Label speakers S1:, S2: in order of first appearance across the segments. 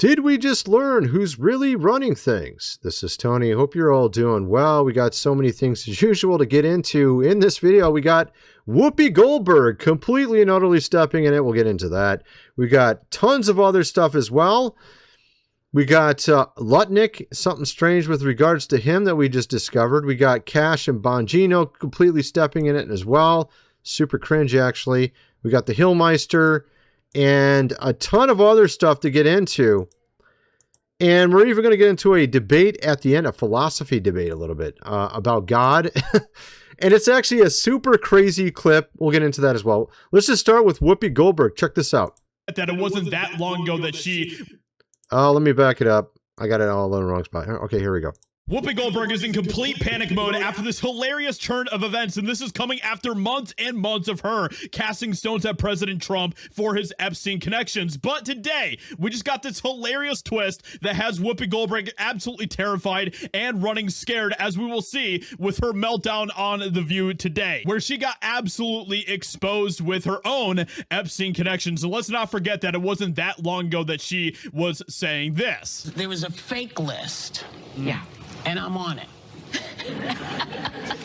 S1: Did we just learn who's really running things? This is Tony. Hope you're all doing well. We got so many things as usual to get into in this video. We got Whoopi Goldberg completely and utterly stepping in it. We'll get into that. We got tons of other stuff as well. We got Lutnik, something strange with regards to him that we just discovered. We got Cash and Bongino completely stepping in it as well. Super cringe, actually. We got the Hillmeister and a ton of other stuff to get into. And we're even going to get into a debate at the end, a philosophy debate a little bit about God. And it's actually a super crazy clip. We'll get into that as well. Let's just start with Whoopi Goldberg. Check this out.
S2: That it wasn't that long ago that she...
S1: Oh, let me back it up. I got it all in the wrong spot. Okay, here we go.
S2: Whoopi Goldberg is in complete panic mode after this hilarious turn of events, and this is coming after months and months of her casting stones at President Trump for his Epstein connections. But today, we just got this hilarious twist that has Whoopi Goldberg absolutely terrified and running scared, as we will see with her meltdown on The View today, where she got absolutely exposed with her own Epstein connections. And let's not forget that it wasn't that long ago that she was saying this.
S3: There was a fake list. Yeah. And I'm on it.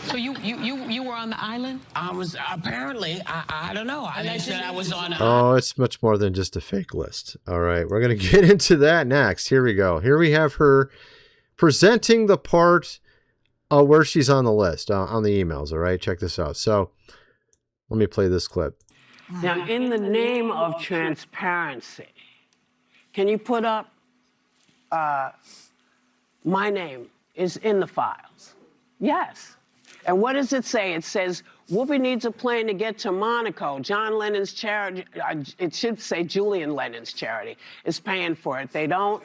S4: So you were on the island?
S3: I was apparently, I don't know. They said I was on.
S1: Oh, it's much more than just a fake list. All right, we're going to get into that next. Here we go. Here we have her presenting the part where she's on the list, on the emails. All right, check this out. So let me play this clip.
S5: Now, in the name of transparency, can you put up my name is in the files? Yes. And what does it say? It says, Whoopi needs a plane to get to Monaco. John Lennon's charity, it should say Julian Lennon's charity, is paying for it. They don't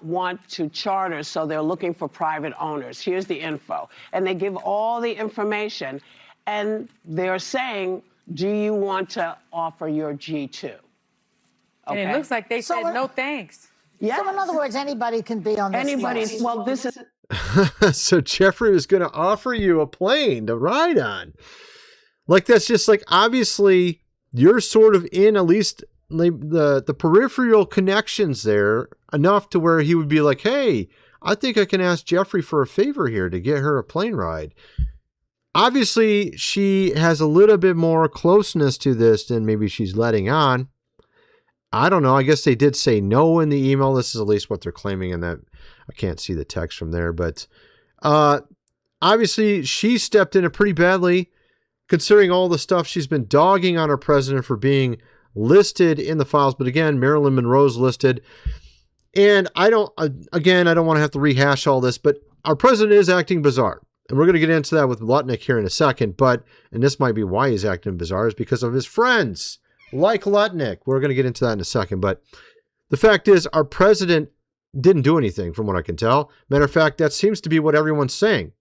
S5: want to charter, so they're looking for private owners. Here's the info. And they give all the information, and they're saying, do you want to offer your G2? Okay.
S6: And it looks like they said no thanks.
S5: Yeah.
S7: So in other words, anybody can be on this list.
S5: Well, this is...
S1: So Jeffrey was going to offer you a plane to ride on. Like, that's just like, obviously, you're sort of in at least the peripheral connections there enough to where he would be like, hey, I think I can ask Jeffrey for a favor here to get her a plane ride. Obviously, she has a little bit more closeness to this than maybe she's letting on. I don't know. I guess they did say no in the email. This is at least what they're claiming in that. I can't see the text from there, but obviously she stepped in it pretty badly considering all the stuff she's been dogging on our president for being listed in the files. But again, Marilyn Monroe's listed. And I don't want to have to rehash all this, but our president is acting bizarre. And we're going to get into that with Lutnik here in a second. And this might be why he's acting bizarre, is because of his friends. Like Lutnik. We're going to get into that in a second. But the fact is, our president didn't do anything from what I can tell. Matter of fact, that seems to be what everyone's saying.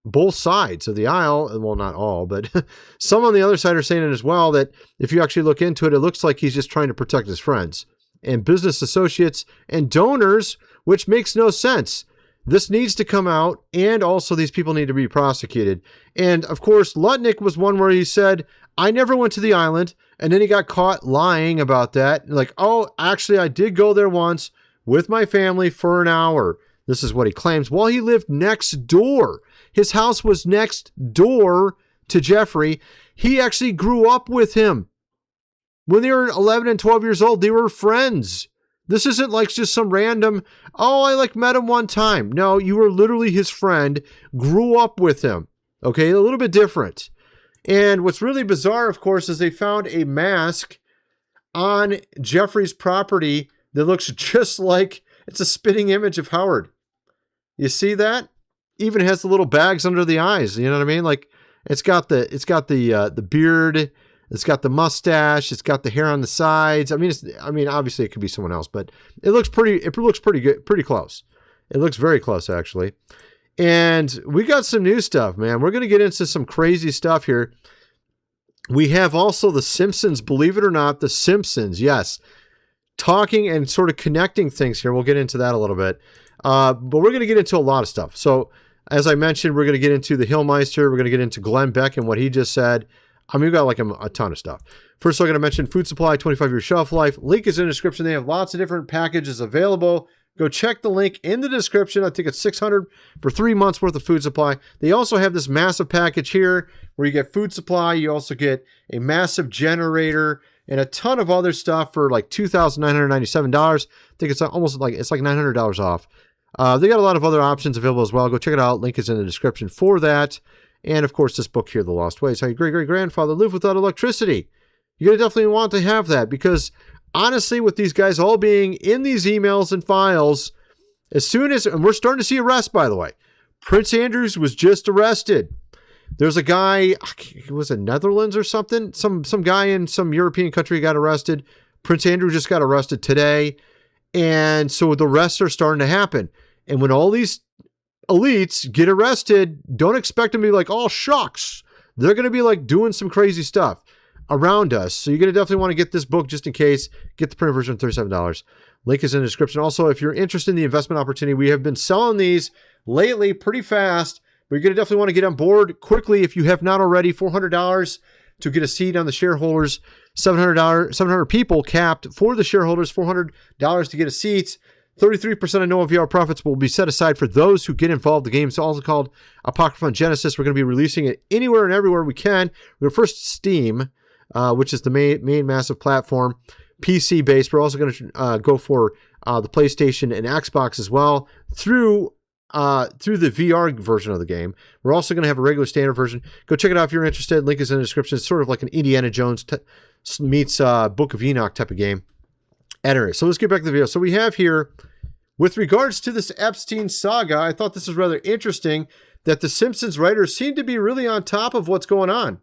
S1: Both sides of the aisle, well, not all, but some on the other side are saying it as well, that if you actually look into it, it looks like he's just trying to protect his friends and business associates and donors, which makes no sense. This needs to come out, and also these people need to be prosecuted. And of course, Lutnik was one where he said, I never went to the island. And then he got caught lying about that. Like, oh, actually, I did go there once with my family for an hour. This is what he claims. Well, he lived next door. His house was next door to Jeffrey. He actually grew up with him. When they were 11 and 12 years old, they were friends. This isn't like just some random, oh, I met him one time. No, you were literally his friend, grew up with him. Okay, a little bit different. And what's really bizarre, of course, is they found a mask on Jeffrey's property that looks just like it's a spitting image of Howard. You see that? Even has the little bags under the eyes. You know what I mean? Like, it's got the beard, it's got the mustache, it's got the hair on the sides. I mean, obviously it could be someone else, but it looks pretty good, pretty close. It looks very close, actually. And we got some new stuff, man. We're going to get into some crazy stuff here. We have also the Simpsons, believe it or not, the Simpsons, yes. Talking and sort of connecting things here. We'll get into that a little bit. But we're going to get into a lot of stuff. So, as I mentioned, we're going to get into the Hillmeister. We're going to get into Glenn Beck and what he just said. I mean, we've got like a ton of stuff. First, I'm going to mention food supply, 25-year shelf life. Link is in the description. They have lots of different packages available. Go check the link in the description. I think it's $600 for 3 months worth of food supply. They also have this massive package here where you get food supply. You also get a massive generator and a ton of other stuff for like $2,997. I think it's almost like $900 off. They got a lot of other options available as well. Go check it out. Link is in the description for that. And of course, this book here, The Lost Ways, How Your Great-Great-Grandfather Lived Without Electricity. You're going to definitely want to have that because honestly, with these guys all being in these emails and files, as soon as, and we're starting to see arrests, by the way. Prince Andrews was just arrested. There's a guy, was it Netherlands or something? Some guy in some European country got arrested. Prince Andrew just got arrested today. And so the arrests are starting to happen. And when all these elites get arrested, don't expect them to be like, oh, shucks. They're going to be like doing some crazy stuff around us. So you're going to definitely want to get this book just in case. Get the print version, $37. Link is in the description. Also, if you're interested in the investment opportunity, we have been selling these lately pretty fast, but you're going to definitely want to get on board quickly if you have not already. $400 to get a seat on the shareholders. $700 people capped for the shareholders. $400 to get a seat. 33% of no VR profits will be set aside for those who get involved. The game is also called Apocryphon Genesis. We're going to be releasing it anywhere and everywhere we can. We're first Steam, which is the main massive platform, PC based. We're also going to go for the PlayStation and Xbox as well through the VR version of the game. We're also going to have a regular standard version. Go check it out if you're interested. Link is in the description. It's sort of like an Indiana Jones meets Book of Enoch type of game. Anyway, so let's get back to the video. So we have here, with regards to this Epstein saga, I thought this was rather interesting that the Simpsons writers seem to be really on top of what's going on.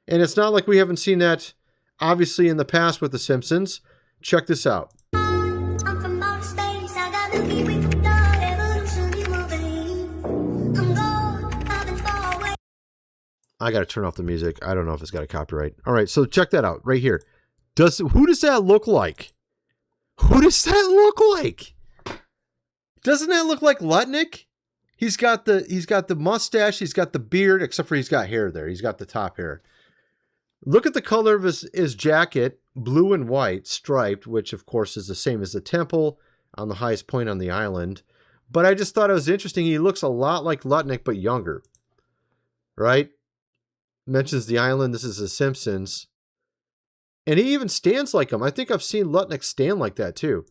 S1: And it's not like we haven't seen that, obviously, in the past with the Simpsons. Check this out. I got to turn off the music. I don't know if it's got a copyright. All right, so check that out right here. Who does that look like? Who does that look like? Doesn't that look like Lutnik? He's got the mustache, he's got the beard, except for he's got hair there. He's got the top hair. Look at the color of his jacket, blue and white, striped, which of course is the same as the temple on the highest point on the island. But I just thought it was interesting. He looks a lot like Lutnik, but younger. Right? Mentions the island. This is the Simpsons. And he even stands like him. I think I've seen Lutnik stand like that too.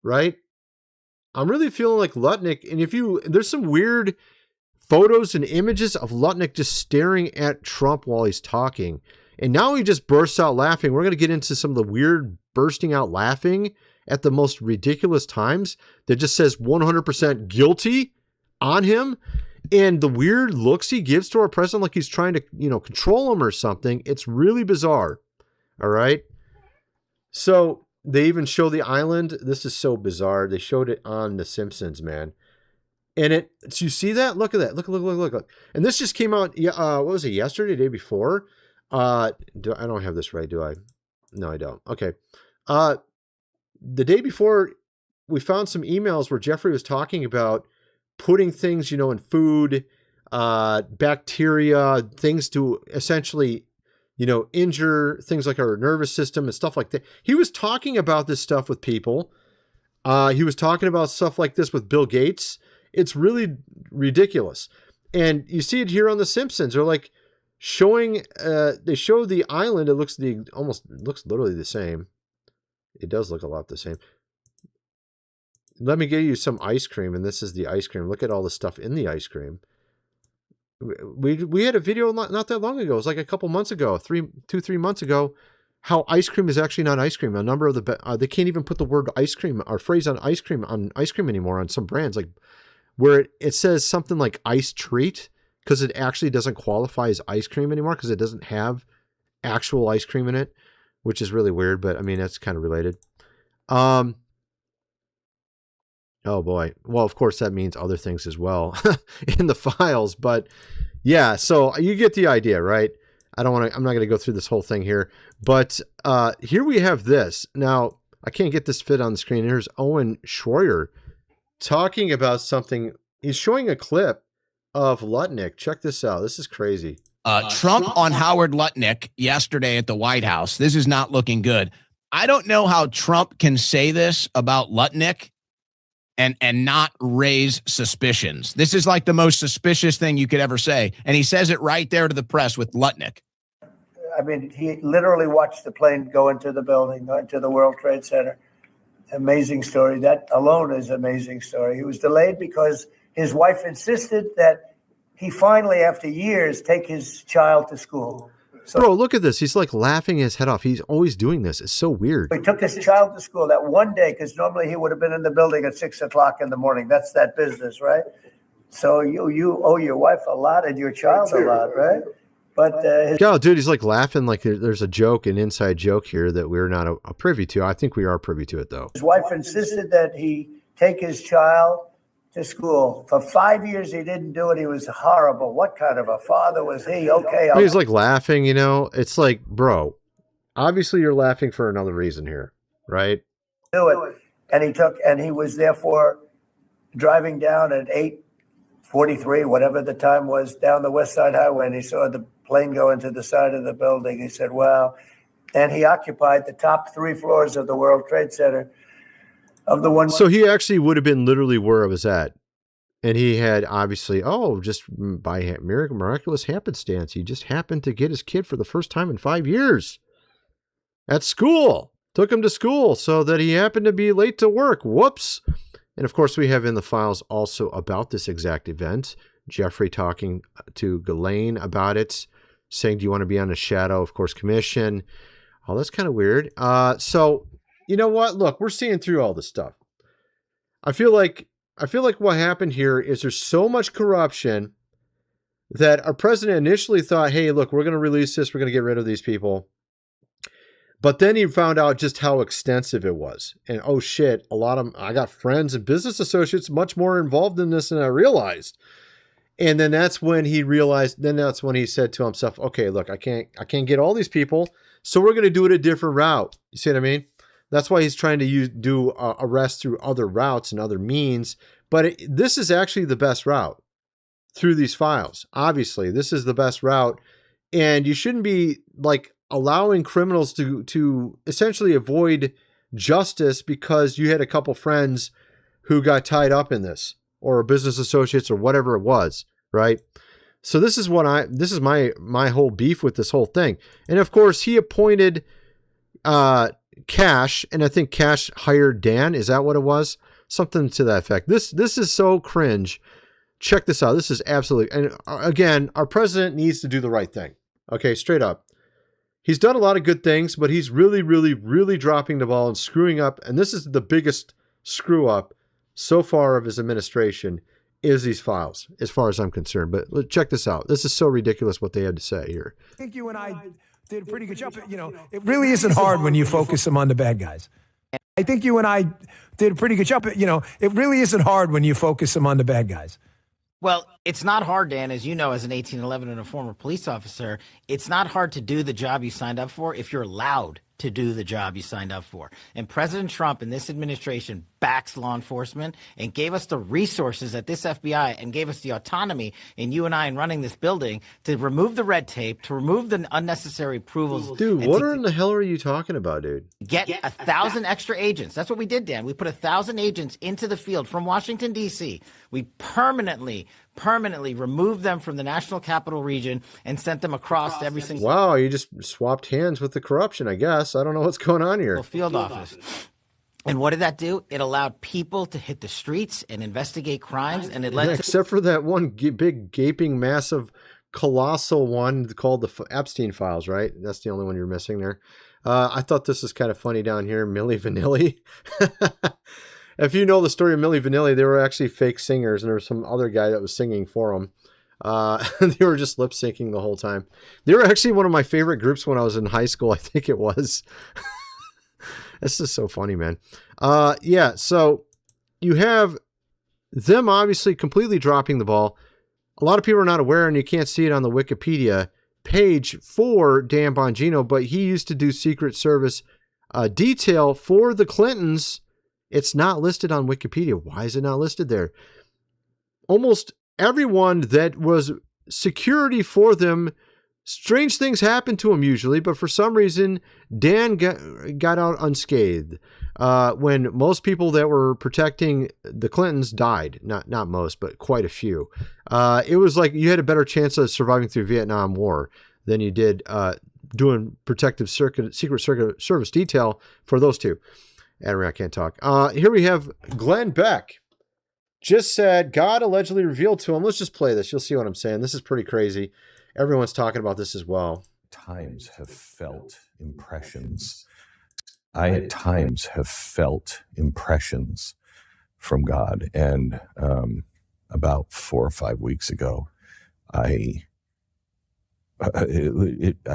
S1: Right? I'm really feeling like Lutnik. And there's some weird photos and images of Lutnik just staring at Trump while he's talking. And now he just bursts out laughing. We're going to get into some of the weird bursting out laughing at the most ridiculous times that just says 100% guilty on him. And the weird looks he gives to our president like he's trying to, control him or something. It's really bizarre. All right. So they even show the island. This is so bizarre. They showed it on The Simpsons, man. And so you see that? Look at that. Look. And this just came out, what was it, yesterday, the day before? I don't have this right, do I? No, I don't. Okay. The day before, we found some emails where Jeffrey was talking about putting things, in food, bacteria, things to essentially, injure things like our nervous system and stuff like that. He was talking about this stuff with people. He was talking about stuff like this with Bill Gates. It's really ridiculous. And you see it here on The Simpsons. They're like showing, they show the island. It looks literally the same. It does look a lot the same. Let me give you some ice cream. And this is the ice cream. Look at all the stuff in the ice cream. We had a video not that long ago. It was like a couple months ago, 3 months ago, how ice cream is actually not ice cream. A number of they can't even put the word ice cream or phrase on ice cream anymore on some brands, like where it says something like ice treat, because it actually doesn't qualify as ice cream anymore because it doesn't have actual ice cream in it, which is really weird. But I mean, that's kind of related. Oh boy. Well, of course that means other things as well in the files, but yeah, so you get the idea, right? I'm not going to go through this whole thing here, but here we have this. Now, I can't get this fit on the screen. Here's Owen Schroyer talking about something. He's showing a clip of Lutnik. Check this out. This is crazy.
S8: Trump on Howard Lutnik yesterday at the White House. This is not looking good. I don't know how Trump can say this about Lutnik and not raise suspicions. This is like the most suspicious thing you could ever say. And he says it right there to the press with Lutnik.
S9: I mean, he literally watched the plane go into the building, go into the World Trade Center. Amazing story. That alone is an amazing story. He was delayed because his wife insisted that he finally, after years, take his child to school.
S1: So, bro, look at this. He's like laughing his head off. He's always doing this. It's so weird.
S9: He took his child to school that one day because normally he would have been in the building at 6 o'clock in the morning. That's that business, right? So you owe your wife a lot and your child a lot, right? But
S1: dude, he's like laughing like there's a joke, an inside joke here that we're not a privy to. I think we are privy to it, though.
S9: His wife insisted that he take his child to school. For 5 years, he didn't do it. He was horrible. What kind of a father was he? Okay.
S1: He's like laughing, It's like, bro, obviously you're laughing for another reason here, right?
S9: Do it. And he was therefore driving down at 8:43, whatever the time was, down the West Side Highway, and he saw the plane go into the side of the building. He said, wow. And he occupied the top 3 floors of the World Trade Center.
S1: So he actually would have been literally where I was at. And he had obviously, just by miraculous happenstance, he just happened to get his kid for the first time in 5 years at school. Took him to school so that he happened to be late to work. Whoops. And of course, we have in the files also about this exact event. Jeffrey talking to Ghislaine about it, saying, do you want to be on the shadow, of course, commission? Oh, that's kind of weird. So you know what? Look, we're seeing through all this stuff. I feel like what happened here is there's so much corruption that our president initially thought, hey, look, we're going to release this. We're going to get rid of these people. But then he found out just how extensive it was. And oh shit, I got friends and business associates much more involved in this than I realized. And then that's when he realized, that's when he said to himself, okay, look, I can't get all these people. So we're going to do it a different route. You see what I mean? That's why he's trying to do arrests through other routes and other means. But this is actually the best route through these files. Obviously, this is the best route. And you shouldn't be like allowing criminals to essentially avoid justice because you had a couple friends who got tied up in this, or business associates, or whatever it was, right? So this is my whole beef with this whole thing. And of course, he appointed Cash, and I think Cash hired Dan. Is that what it was? Something to that effect. This is so cringe. Check this out. This is absolutely, and again, our president needs to do the right thing. Okay, straight up. He's done a lot of good things, but he's really, really, really dropping the ball and screwing up. And this is the biggest screw up so far of his administration, is these files, as far as I'm concerned. But check this out. This is so ridiculous what they had to say here.
S10: I think you and I did a pretty good job. It really isn't hard when you focus them on the bad guys. I think you and I did a pretty good job. It really isn't hard when you focus them on the bad guys.
S3: Well, it's not hard, Dan, as you know, as an 1811 and a former police officer. It's not hard to do the job you signed up for if you're allowed to do the job you signed up for. And President Trump and this administration backs law enforcement and gave us the resources at this FBI and gave us the autonomy in you and I in running this building to remove the red tape, to remove the unnecessary approvals.
S1: Dude, what in the hell are you talking about, dude?
S3: Get 1,000 extra agents. That's what we did, Dan. We put 1,000 agents into the field from Washington, D.C. We permanently removed them from the national capital region and sent them across every single...
S1: Wow, you just swapped hands with the corruption, I guess. I don't know what's going on here.
S3: Field office. And what did that do? It allowed people to hit the streets and investigate crimes, and it led to...
S1: Except for that one big, gaping, massive, colossal one called the Epstein files, right? That's the only one you're missing there. I thought this was kind of funny down here, Milli Vanilli. If you know the story of Milli Vanilli, they were actually fake singers, and there was some other guy that was singing for them. They were just lip syncing the whole time. They were actually one of my favorite groups when I was in high school. I think it was. This is so funny, man. Yeah. So you have them obviously completely dropping the ball. A lot of people are not aware, and you can't see it on the Wikipedia page for Dan Bongino, but he used to do Secret Service detail for the Clintons. It's not listed on Wikipedia. Why is it not listed there? Almost everyone that was security for them Strange things happen to him usually, but for some reason, Dan got out unscathed. When most people that were protecting the Clintons died, not most, but quite a few. It was like you had a better chance of surviving through Vietnam War than you did doing protective Secret Service detail for those two. Anyway, I can't talk. Here we have Glenn Beck. Just said God allegedly revealed to him. Let's just play this. You'll see what I'm saying. This is pretty crazy. Everyone's talking about this as well.
S11: Times have felt impressions. I at times have felt impressions from God. And about 4 or 5 weeks ago, it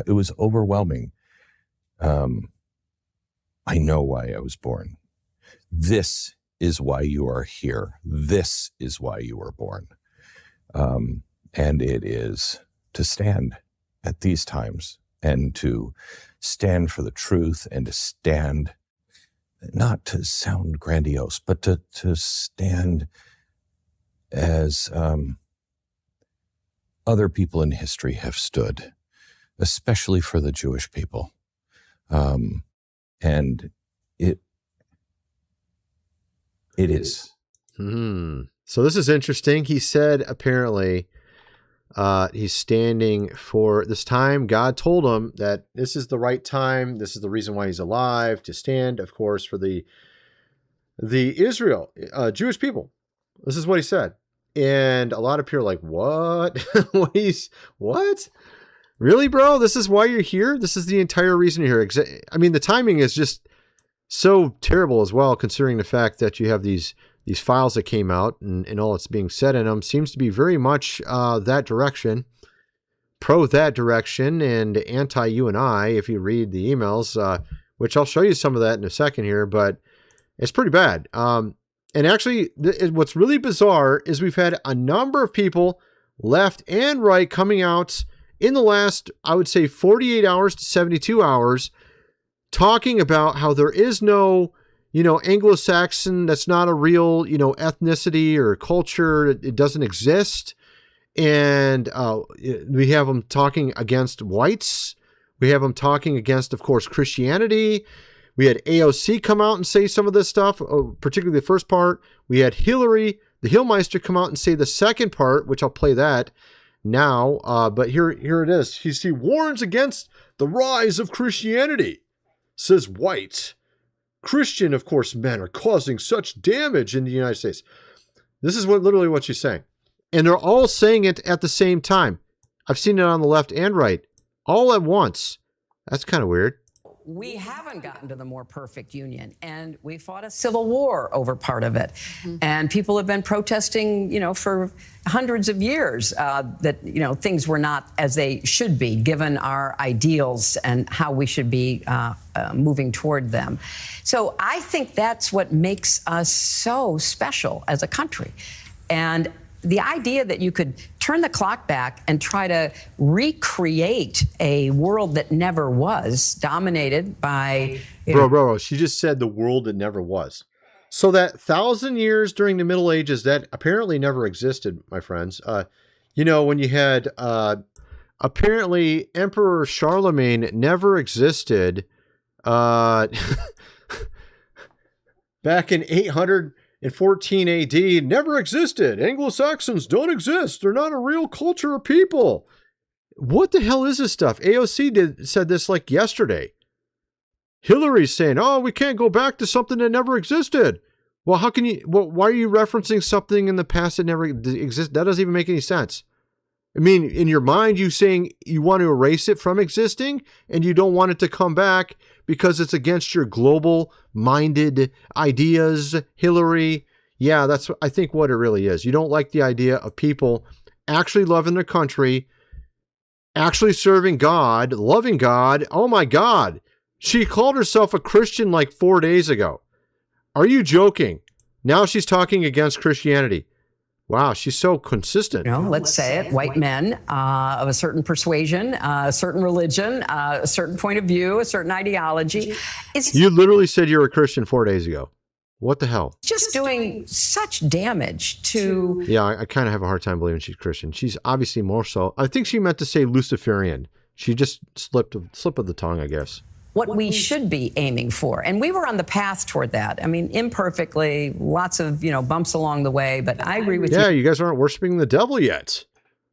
S11: was overwhelming. I know why I was born. This is why you are here. This is why you were born. And it is to stand at these times and to stand for the truth and to stand, not to sound grandiose, but to stand as other people in history have stood, especially for the Jewish people. And it is.
S1: So this is interesting. He said apparently he's standing for this time. God told him that this is the right time. This is the reason why he's alive, to stand, of course, for the Israel, Jewish people. This is what he said. And a lot of people are like, what? What? Really, bro? This is why you're here? This is the entire reason you're here. I mean, the timing is just so terrible as well, considering the fact that you have these files that came out and all that's being said in them seems to be very much that direction, pro that direction, and anti you and I, if you read the emails, which I'll show you some of that in a second here, but it's pretty bad. And actually, what's really bizarre is we've had a number of people, left and right, coming out in the last, I would say, 48 hours to 72 hours, talking about how there is no, Anglo-Saxon, that's not a real, ethnicity or culture. It doesn't exist. And we have them talking against whites. We have them talking against, of course, Christianity. We had AOC come out and say some of this stuff, particularly the first part. We had Hillary, the Hillmeister, come out and say the second part, which I'll play that now. But here it is. He warns against the rise of Christianity, says whites. Christian, of course, men are causing such damage in the United States. This is literally what she's saying. And they're all saying it at the same time. I've seen it on the left and right, all at once. That's kind of weird.
S12: We haven't gotten to the more perfect union, and we fought a civil war over part of it. Mm-hmm. And people have been protesting, for hundreds of years that, things were not as they should be, given our ideals and how we should be moving toward them. So I think that's what makes us so special as a country. And the idea that you could turn the clock back and try to recreate a world that never was, dominated by...
S1: Bro, she just said the world that never was. So that 1,000 years during the Middle Ages, that apparently never existed, my friends. When you had... apparently, Emperor Charlemagne never existed back in 814 AD, never existed. Anglo-Saxons don't exist. They're not a real culture of people. What the hell is this stuff? AOC said this like yesterday. Hillary's saying, we can't go back to something that never existed. Well, how can you, why are you referencing something in the past that never existed? That doesn't even make any sense. I mean, in your mind, you saying you want to erase it from existing and you don't want it to come back because it's against your global-minded ideas, Hillary. Yeah, that's, I think, what it really is. You don't like the idea of people actually loving their country, actually serving God, loving God. Oh, my God. She called herself a Christian like 4 days ago. Are you joking? Now she's talking against Christianity. Wow, she's so consistent.
S12: Let's say it, white men of a certain persuasion, a certain religion, a certain point of view, a certain ideology.
S1: You literally said you were a Christian 4 days ago. What the hell?
S12: Just doing such damage to...
S1: Yeah, I kind of have a hard time believing she's Christian. She's obviously more so. I think she meant to say Luciferian. She just slip of the tongue, I guess.
S12: What we should be aiming for. And we were on the path toward that. I mean, imperfectly, lots of, bumps along the way, but I agree with you.
S1: Yeah, you guys aren't worshiping the devil yet.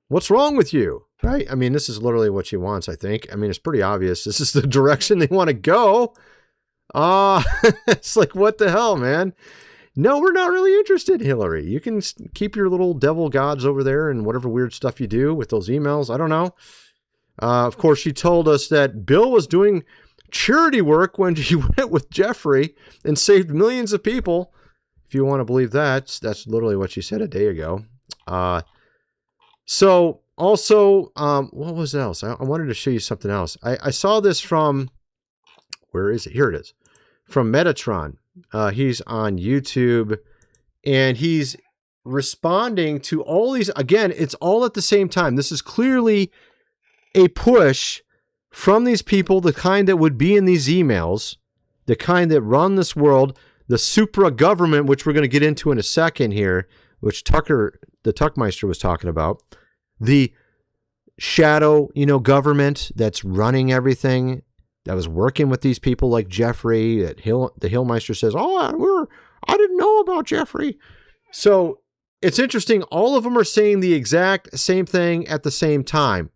S1: What's wrong with you? Right? I mean, this is literally what she wants, I think. I mean, it's pretty obvious. This is the direction they want to go. It's like, what the hell, man? No, we're not really interested, Hillary. You can keep your little devil gods over there and whatever weird stuff you do with those emails. I don't know. Of course, she told us that Bill was doing charity work when she went with Jeffrey and saved millions of people. If you want to believe that, that's literally what she said a day ago. So also, what was else? I wanted to show you something else. I saw this from, where is it? Here it is. From Metatron. He's on YouTube and he's responding to all these. Again, it's all at the same time. This is clearly a push from these people, the kind that would be in these emails, the kind that run this world, the Supra Government, which we're going to get into in a second here, which the Tuckmeister was talking about, the shadow, government that's running everything, that was working with these people like Jeffrey, that the Hillmeister says, I didn't know about Jeffrey. So it's interesting. All of them are saying the exact same thing at the same time.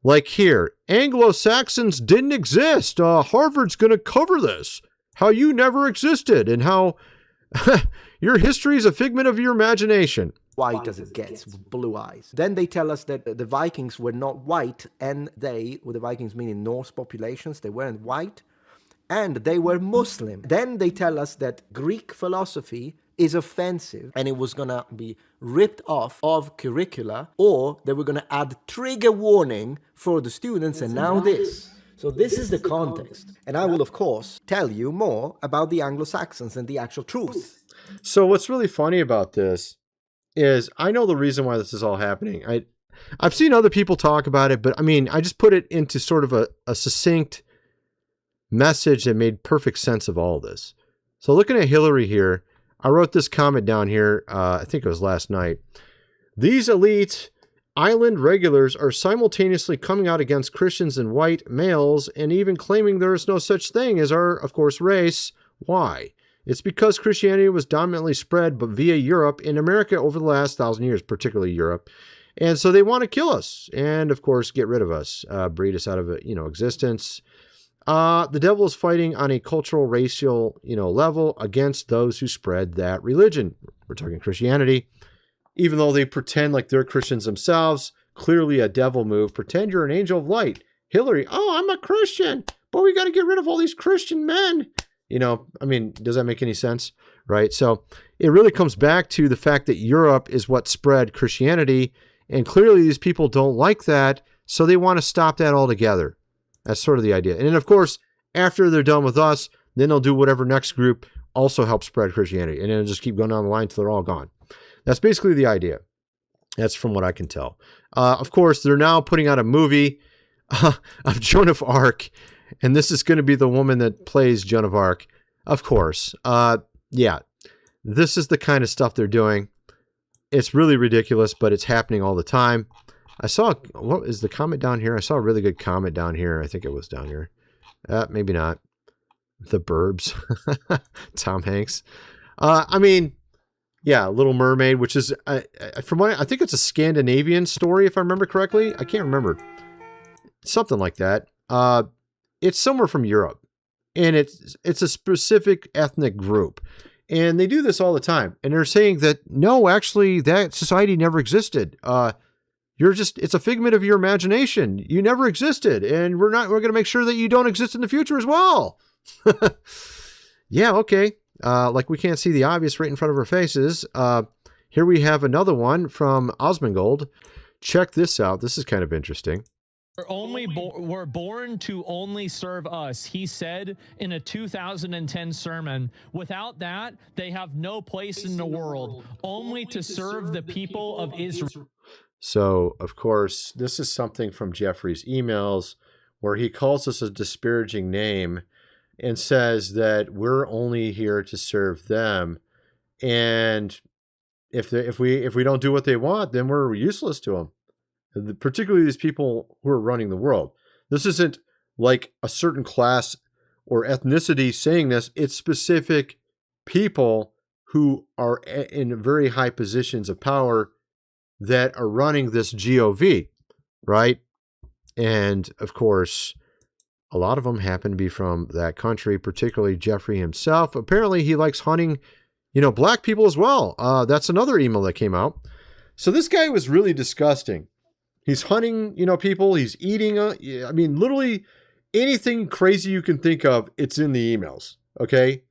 S1: Like here, Anglo-Saxons didn't exist. Harvard's going to cover this. How you never existed and how your history is a figment of your imagination.
S13: White as it gets, with blue eyes. Then they tell us that the Vikings were not white, and with the Vikings meaning Norse populations, they weren't white, and they were Muslim. Then they tell us that Greek philosophy is offensive, and it was going to be ripped off of curricula, or they were going to add trigger warning for the students, and now this. So this is the context. And I will, of course, tell you more about the Anglo-Saxons and the actual truth.
S1: So what's really funny about this is I know the reason why this is all happening. I've seen other people talk about it, but I mean, I just put it into sort of a succinct message that made perfect sense of all this. So looking at Hillary here, I wrote this comment down here, I think it was last night. These elite island regulars are simultaneously coming out against Christians and white males and even claiming there is no such thing as our, of course, race. Why? It's because Christianity was dominantly spread but via Europe in America over the last 1,000 years, particularly Europe. And so they want to kill us and, of course, get rid of us, breed us out of existence. The devil is fighting on a cultural, racial, level against those who spread that religion. We're talking Christianity. Even though they pretend like they're Christians themselves, clearly a devil move. Pretend you're an angel of light. Hillary, I'm a Christian, but we got to get rid of all these Christian men. I mean, does that make any sense? Right? So it really comes back to the fact that Europe is what spread Christianity. And clearly these people don't like that. So they want to stop that altogether. That's sort of the idea. And then, of course, after they're done with us, then they'll do whatever next group also helps spread Christianity. And then it'll just keep going down the line until they're all gone. That's basically the idea. That's from what I can tell. Of course, they're now putting out a movie of Joan of Arc. And this is going to be the woman that plays Joan of Arc. Of course. Yeah. This is the kind of stuff they're doing. It's really ridiculous, but it's happening all the time. I saw, what is the comment down here? I saw a really good comment down here. I think it was down here. Maybe not. The Burbs. Tom Hanks. I mean, yeah, Little Mermaid, which is, from what I think it's a Scandinavian story, if I remember correctly. I can't remember. Something like that. It's somewhere from Europe. And it's a specific ethnic group. And they do this all the time. And they're saying that, no, actually, that society never existed. It's a figment of your imagination. You never existed. And we're going to make sure that you don't exist in the future as well. Yeah, okay. Like we can't see the obvious right in front of our faces. Here we have another one from Osmongold. Check this out. This is kind of interesting.
S14: We're born to only serve us, he said in a 2010 sermon. Without that, they have no place in the world, only to serve the people of Israel.
S1: So, of course, this is something from Jeffrey's emails where he calls us a disparaging name and says that we're only here to serve them. And if we don't do what they want, then we're useless to them. particularly these people who are running the world. This isn't like a certain class or ethnicity saying this. It's specific people who are in very high positions of power that are running this GOV, right? And of course, a lot of them happen to be from that country, particularly Jeffrey himself. Apparently, he likes hunting, black people as well. That's another email that came out. So this guy was really disgusting. He's hunting, people. He's eating. Literally anything crazy you can think of, it's in the emails. Okay,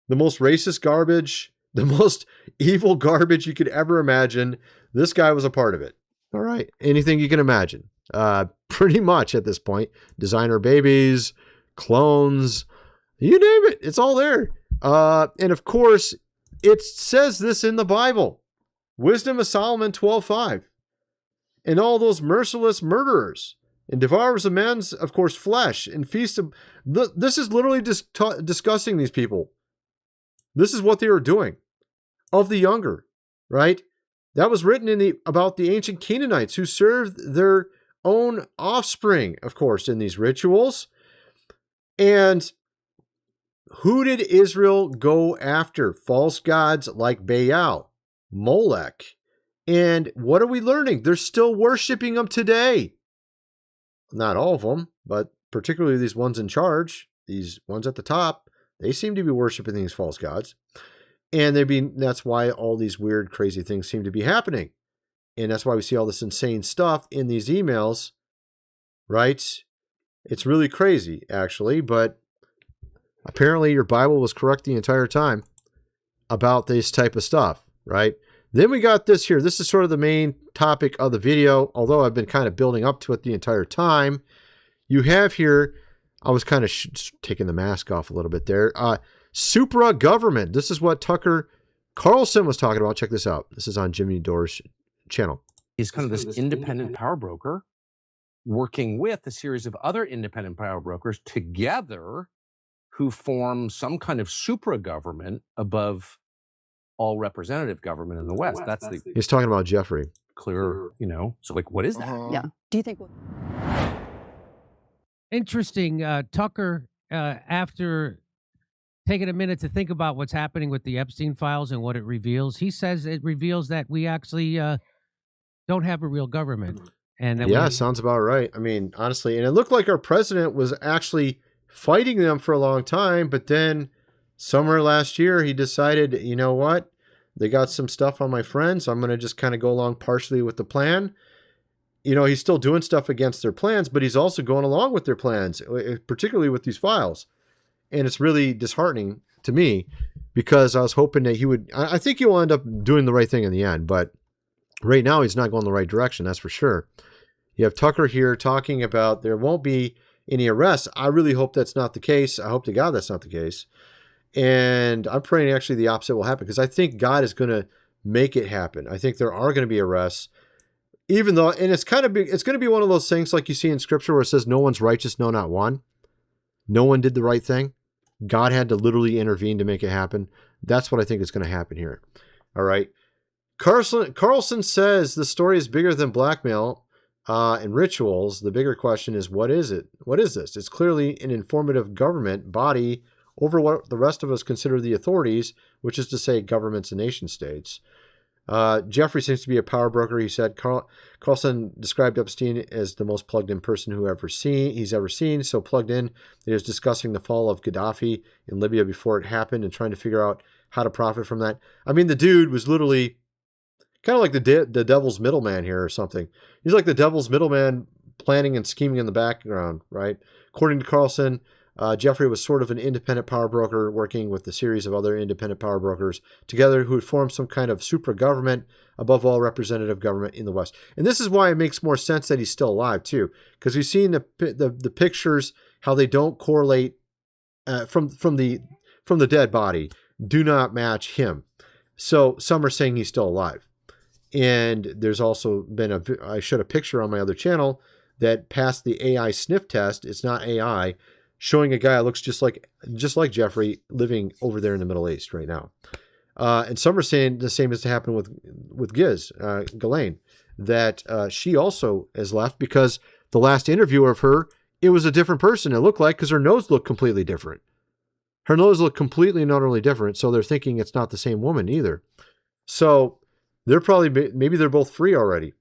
S1: the most racist garbage, the most evil garbage you could ever imagine. This guy was a part of it. All right, anything you can imagine. Pretty much at this point, designer babies, clones, you name it, it's all there. And of course, it says this in the Bible, Wisdom of Solomon 12:5, and all those merciless murderers and devourers of men's, of course, flesh and feast of. This is literally discussing these people. This is what they were doing, of the younger, right? That was written about the ancient Canaanites who served their own offspring, of course, in these rituals. And who did Israel go after? False gods like Baal, Molech. And what are we learning? They're still worshiping them today. Not all of them, but particularly these ones in charge, these ones at the top, they seem to be worshiping these false gods. And that's why all these weird, crazy things seem to be happening. And that's why we see all this insane stuff in these emails, right? It's really crazy, actually, but apparently your Bible was correct the entire time about this type of stuff, right? Then we got this here. This is sort of the main topic of the video, although I've been kind of building up to it the entire time. You have here, I was kind of taking the mask off a little bit there. Supra Government. This is what Tucker Carlson was talking about. Check this out. This is on Jimmy Dore's channel.
S15: He's kind of this independent power broker working with a series of other independent power brokers together who form some kind of supra government above all representative government in the West.
S1: He's talking about Jeffrey.
S15: Clear, so like, what is that?
S16: Yeah. Do you think?
S17: Interesting. Tucker, after taking a minute to think about what's happening with the Epstein files and what it reveals, he says it reveals that we actually don't have a real government. And that
S1: sounds about right. I mean, honestly, and it looked like our president was actually fighting them for a long time, but then somewhere last year he decided, you know what, they got some stuff on my friends, I'm going to just kind of go along partially with the plan. He's still doing stuff against their plans, but he's also going along with their plans, particularly with these files. And it's really disheartening to me because I was hoping that he would, I think he will end up doing the right thing in the end, but right now he's not going the right direction, that's for sure. You have Tucker here talking about there won't be any arrests. I really hope that's not the case. I hope to God that's not the case. And I'm praying actually the opposite will happen because I think God is going to make it happen. I think there are going to be arrests, even though, and it's going to be one of those things like you see in scripture where it says no one's righteous, no, not one. No one did the right thing. God had to literally intervene to make it happen. That's what I think is going to happen here. All right. Carlson says the story is bigger than blackmail and rituals. The bigger question is, what is it? What is this? It's clearly an informative government body over what the rest of us consider the authorities, which is to say governments and nation states. Jeffrey seems to be a power broker. He said Carlson described Epstein as the most plugged in person he's ever seen. So plugged in, he was discussing the fall of Gaddafi in Libya before it happened and trying to figure out how to profit from that. I mean, the dude was literally kind of like the devil's middleman here or something. He's like the devil's middleman planning and scheming in the background, right? According to Carlson, Jeffrey was sort of an independent power broker working with a series of other independent power brokers together who would form some kind of supra government, above all representative government in the West. And this is why it makes more sense that he's still alive too, because we've seen the pictures, how they don't correlate from the dead body, do not match him. So some are saying he's still alive. And there's also been I showed a picture on my other channel that passed the AI sniff test. It's not AI, showing a guy that looks just like Jeffrey living over there in the Middle East right now. And some are saying the same has happened with Ghislaine. that she also has left because the last interview of her, it was a different person. It looked like, because her nose looked completely different. Her nose looked completely and utterly different. So they're thinking it's not the same woman either. So they're probably, maybe they're both free already.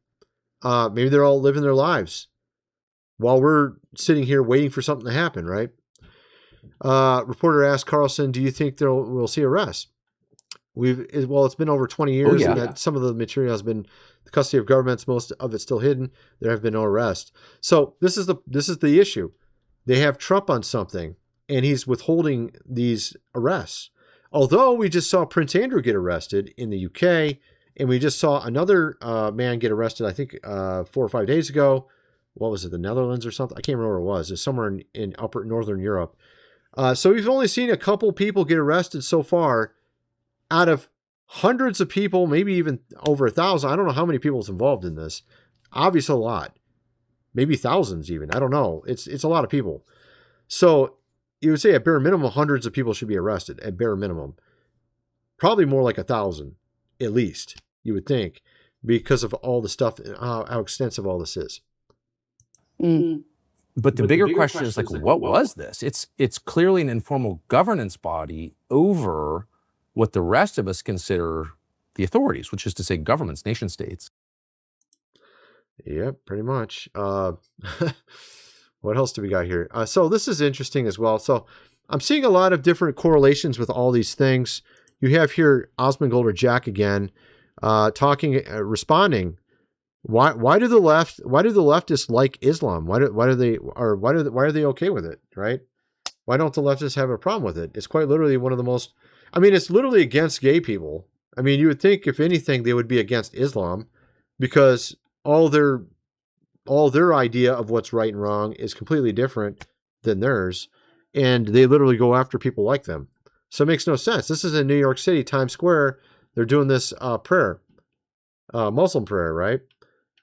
S1: Maybe they're all living their lives while we're sitting here waiting for something to happen, right? Reporter asked Carlson, do you think we'll see arrests? It's been over 20 years, and that some of the material has been the custody of governments, most of it still hidden. There have been no arrests. So this is the issue. They have Trump on something, and he's withholding these arrests. Although we just saw Prince Andrew get arrested in the UK, and we just saw another man get arrested, I think 4 or 5 days ago. What was it, the Netherlands or something? I can't remember where it was. It's somewhere in upper northern Europe. So we've only seen a couple people get arrested so far out of hundreds of people, maybe even over 1,000. I don't know how many people is involved in this. Obviously a lot. Maybe thousands even. I don't know. It's a lot of people. So you would say at bare minimum, hundreds of people should be arrested at bare minimum. Probably more like 1,000 at least, you would think, because of all the stuff, how extensive all this is.
S15: But the bigger question is like, what was this? It's clearly an informal governance body over what the rest of us consider the authorities, which is to say governments, nation states.
S1: Yep, pretty much. What else do we got here? So this is interesting as well. So I'm seeing a lot of different correlations with all these things. You have here Osmond Golder Jack again, responding. Why do the leftists like Islam? Why are they okay with it? Right? Why don't the leftists have a problem with it? It's quite literally one of the most. I mean, it's literally against gay people. I mean, you would think if anything they would be against Islam, because all their idea of what's right and wrong is completely different than theirs, and they literally go after people like them. So it makes no sense. This is in New York City, Times Square. They're doing this prayer, Muslim prayer, right?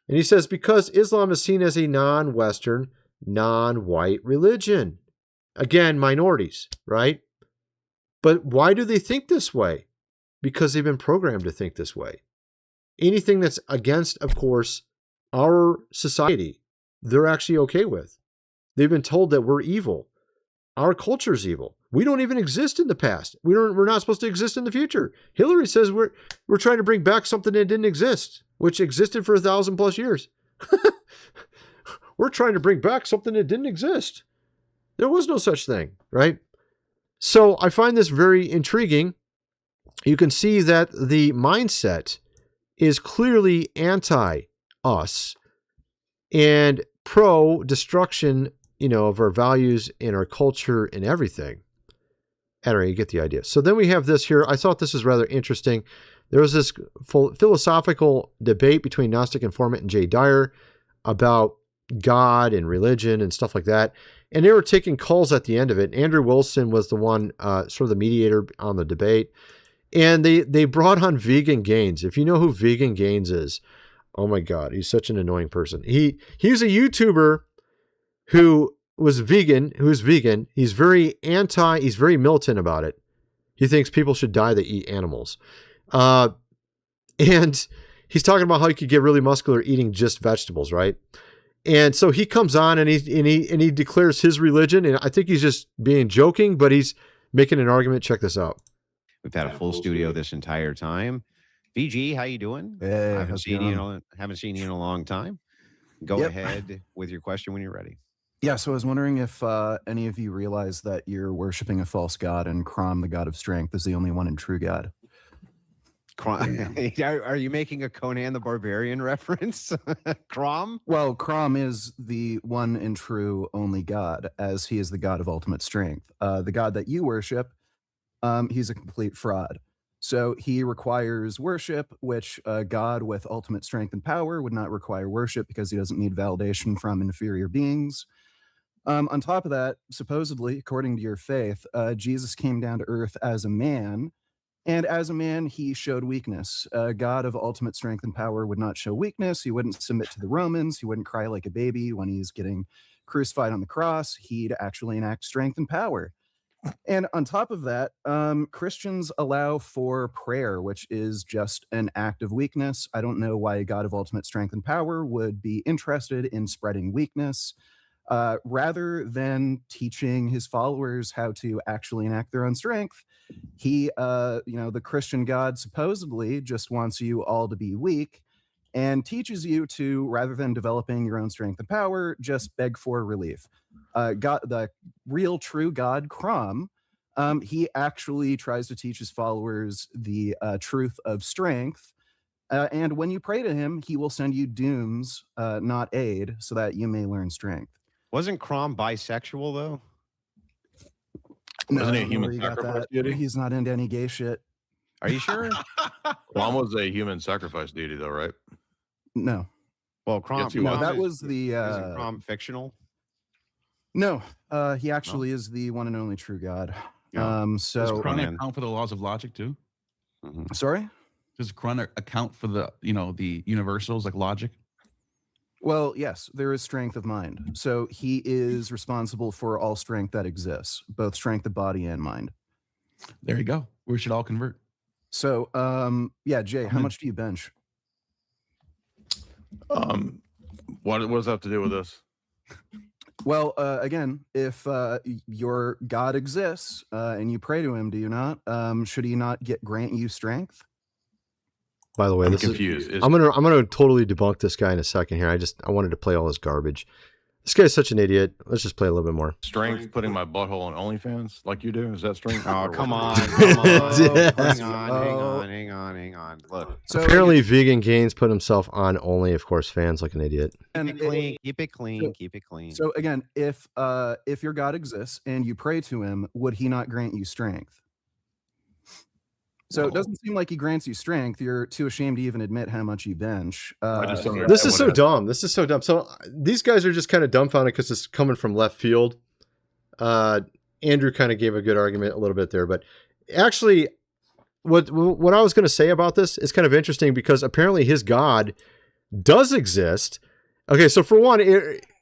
S1: And he says, because Islam is seen as a non-Western, non-white religion. Again, minorities, right? But why do they think this way? Because they've been programmed to think this way. Anything that's against, of course, our society, they're actually okay with. They've been told that we're evil. Our culture's evil. We don't even exist in the past. We're not supposed to exist in the future. Hillary says we're trying to bring back something that didn't exist, which existed for 1,000+ years. We're trying to bring back something that didn't exist. There was no such thing, right? So I find this very intriguing. You can see that the mindset is clearly anti-us and pro-destruction, of our values and our culture and everything. Anyway, you get the idea. So then we have this here. I thought this was rather interesting. There was this philosophical debate between Gnostic Informant and Jay Dyer about God and religion and stuff like that. And they were taking calls at the end of it. Andrew Wilson was the one, sort of the mediator on the debate. And they brought on Vegan Gaines. If you know who Vegan Gaines is, oh my God, he's such an annoying person. He's a YouTuber who is vegan. He's very he's very militant about it. He thinks people should die that eat animals. And he's talking about how you could get really muscular eating just vegetables, right? And so he comes on and he declares his religion, and I think he's just being joking, but he's making an argument. Check this out.
S16: We've had a full studio this entire time. VG, how you doing?
S18: Hey,
S16: haven't seen you in a long time. Go ahead with your question when you're ready.
S18: Yeah, so I was wondering if any of you realize that you're worshiping a false god, and Crom, the god of strength, is the only one and true god.
S16: Are you making a Conan the Barbarian reference? Crom?
S18: Well, Crom is the one and true only god, as he is the god of ultimate strength. The god that you worship, he's a complete fraud. So he requires worship, which a god with ultimate strength and power would not require worship because he doesn't need validation from inferior beings. On top of that, supposedly, according to your faith, Jesus came down to earth as a man, and as a man, he showed weakness. A god of ultimate strength and power would not show weakness. He wouldn't submit to the Romans. He wouldn't cry like a baby when he's getting crucified on the cross. He'd actually enact strength and power. And on top of that, Christians allow for prayer, which is just an act of weakness. I don't know why a God of ultimate strength and power would be interested in spreading weakness, rather than teaching his followers how to actually enact their own strength. He, the Christian God supposedly just wants you all to be weak and teaches you to, rather than developing your own strength and power, just beg for relief. God, the real true God, Crom, he actually tries to teach his followers the truth of strength. And when you pray to him, he will send you dooms, not aid, so that you may learn strength.
S16: Wasn't Crom bisexual, though?
S18: Wasn't
S19: he a human
S18: got
S19: sacrifice
S18: that.
S19: deity?
S18: He's not into any gay shit.
S16: Are you sure?
S19: Crom was a human sacrifice deity, though, right?
S18: No.
S16: Well, Crom.
S19: Yes, he
S18: No,
S19: was.
S18: that was the.
S16: Isn't Crom fictional?
S18: No, he actually is the one and only true God.
S19: Yeah. Does
S18: So,
S19: Cron account for the laws of logic too?
S18: sorry.
S19: Does Cron account for the the universals like logic?
S18: Well, yes, there is strength of mind. So he is responsible for all strength that exists, both strength of body and mind.
S19: There you go. We should all convert.
S18: So, yeah, Jay, how much do you bench?
S19: What does that have to do with this?
S18: Well, again, if your God exists and you pray to him, do you not? Should he not grant you strength?
S1: By the way,
S19: I'm
S1: this
S19: confused.
S1: is I'm gonna totally debunk this guy in a second here. I wanted to play all his garbage. This guy's such an idiot. Let's just play a little bit more.
S19: Strength putting my butthole on OnlyFans like you do? Is that strength?
S16: Oh,
S19: Or
S16: come
S19: what?
S16: on. Hang on. Look.
S18: So
S1: apparently, Vegan Gains put himself on Only, of course, fans like an idiot.
S16: Keep it clean.
S18: So again, if your God exists and you pray to him, would he not grant you strength? So it doesn't seem like he grants you strength. You're too ashamed to even admit how much you bench.
S1: This is so dumb. This is so dumb. So these guys are just kind of dumbfounded because it's coming from left field. Andrew kind of gave a good argument a little bit there, but actually, what I was going to say about this is kind of interesting because apparently his God does exist. Okay, so for one,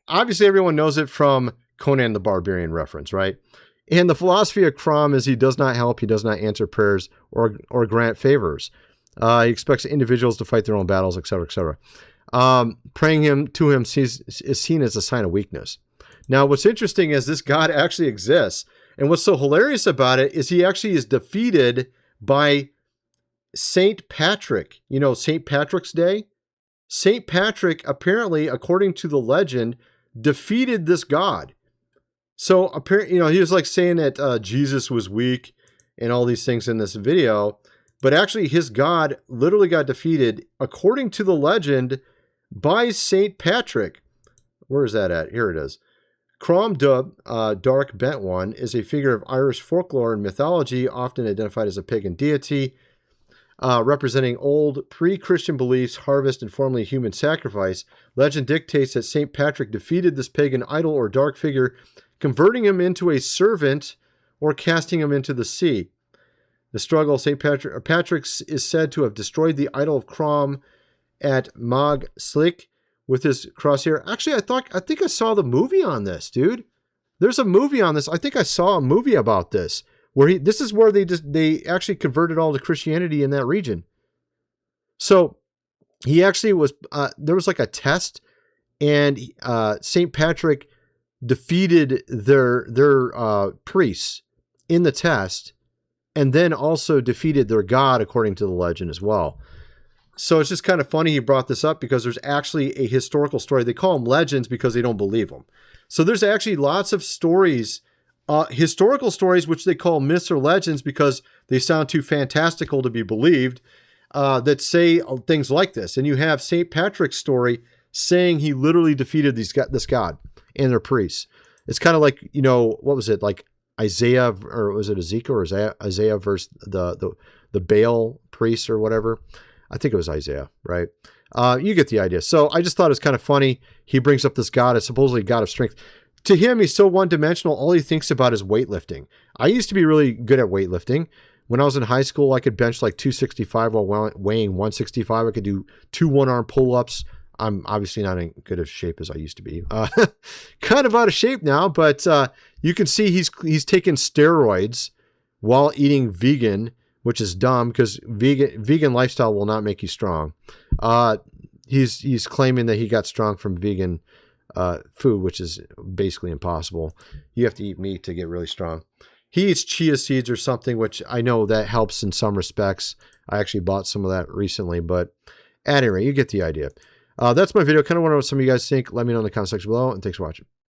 S1: obviously everyone knows it from Conan the Barbarian reference, right? And the philosophy of Crom is he does not help, he does not answer prayers or grant favors. He expects individuals to fight their own battles, etc., etc. Praying to him is seen as a sign of weakness. Now, what's interesting is this God actually exists, and what's so hilarious about it is he actually is defeated by Saint Patrick. You know, Saint Patrick's Day? Saint Patrick, apparently, according to the legend, defeated this God. So apparently, he was like saying that Jesus was weak and all these things in this video, but actually his God literally got defeated, according to the legend, by Saint Patrick. Where is that at? Here it is. Crom Dubh, Dark Bent One, is a figure of Irish folklore and mythology, often identified as a pagan deity, representing old pre-Christian beliefs, harvest, and formerly human sacrifice. Legend dictates that Saint Patrick defeated this pagan idol or dark figure, converting him into a servant or casting him into the sea. The struggle, St. Patrick is said to have destroyed the idol of Crom at Mag Slick with his crosshair. Actually, I think I saw the movie on this, dude. There's a movie on this. I think I saw a movie about this where this is where they actually converted all to Christianity in that region. So he actually was there was like a test, and St. Patrick defeated their priests in the test, and then also defeated their God, according to the legend as well. So it's just kind of funny he brought this up because there's actually a historical story. They call them legends because they don't believe them. So there's actually lots of stories, historical stories, which they call myths or legends because they sound too fantastical to be believed, that say things like this. And you have St. Patrick's story saying he literally defeated this God and their priests. It's kind of like, what was it, like Isaiah, or was it Ezekiel or Isaiah versus the Baal priests or whatever? I think it was Isaiah, right? You get the idea. So I just thought it was kind of funny. He brings up this God as supposedly God of strength. To him, he's so one-dimensional. All he thinks about is weightlifting. I used to be really good at weightlifting. When I was in high school, I could bench like 265 while weighing 165. I could do 2 one-arm pull-ups. I'm obviously not in good of shape as I used to be. Kind of out of shape now, but You can see he's taking steroids while eating vegan, which is dumb because vegan lifestyle will not make you strong. He's claiming that he got strong from vegan food, which is basically impossible. You have to eat meat to get really strong. He eats chia seeds or something, which I know that helps in some respects. I actually bought some of that recently, but at any rate, you get the idea. That's my video. Kind of wonder what some of you guys think. Let me know in the comment section below, and thanks for watching.